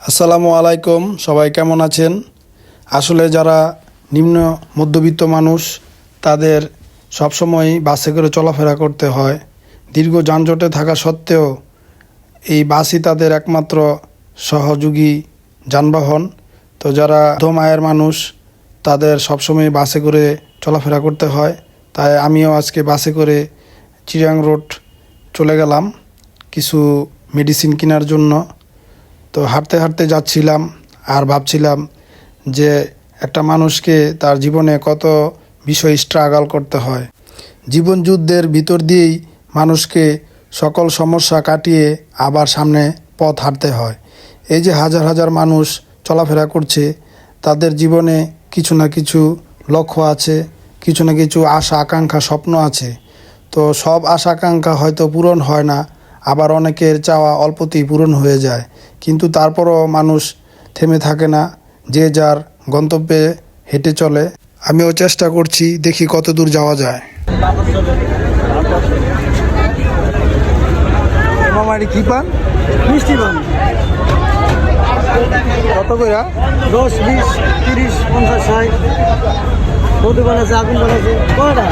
আসসালামু আলাইকুম, সবাই কেমন আছেন? আসলে যারা নিম্ন মধ্যবিত্ত মানুষ তাদের সবসময় বাসে করে চলাফেরা করতে হয়। দীর্ঘ যানজটে থাকা সত্ত্বেও এই বাসই তাদের একমাত্র সহযোগী যানবাহন। তো যারা মধ্যম আয়ের মানুষ তাদের সবসময় বাসে করে চলাফেরা করতে হয়। তাই আমিও আজকে বাসে করে চিরাং রোড চলে গেলাম কিছু মেডিসিন কেনার জন্য। তো হাঁটতে হাঁটতে যাচ্ছিলাম আর ভাবছিলাম যে একটা মানুষকে তার জীবনে কত বিষয় স্ট্রাগল করতে হয়। জীবন যুদ্ধের ভিতর দিয়েই মানুষকে সকল সমস্যা কাটিয়ে আবার সামনে পথ হাঁটতে হয়। এই যে হাজার হাজার মানুষ চলাফেরা করছে, তাদের জীবনে কিছু না কিছু লক্ষ্য আছে, কিছু না কিছু আশা আকাঙ্ক্ষা স্বপ্ন আছে। তো সব আশা আকাঙ্ক্ষা হয়তো পূরণ হয় না, আবার অনেকের চাওয়া অল্পতেই পূরণ হয়ে যায়। কিন্তু তারপরও মানুষ থেমে থাকে না, যে যার গন্তব্যে হেঁটে চলে। আমিও চেষ্টা করছি, দেখি কত দূর যাওয়া যায়। মামারি কি পান? মিষ্টি পান কত কইরা? 10, 20, 30, 50, 60 কত বানাচ্ছে আগুন বানাচ্ছে কয়টা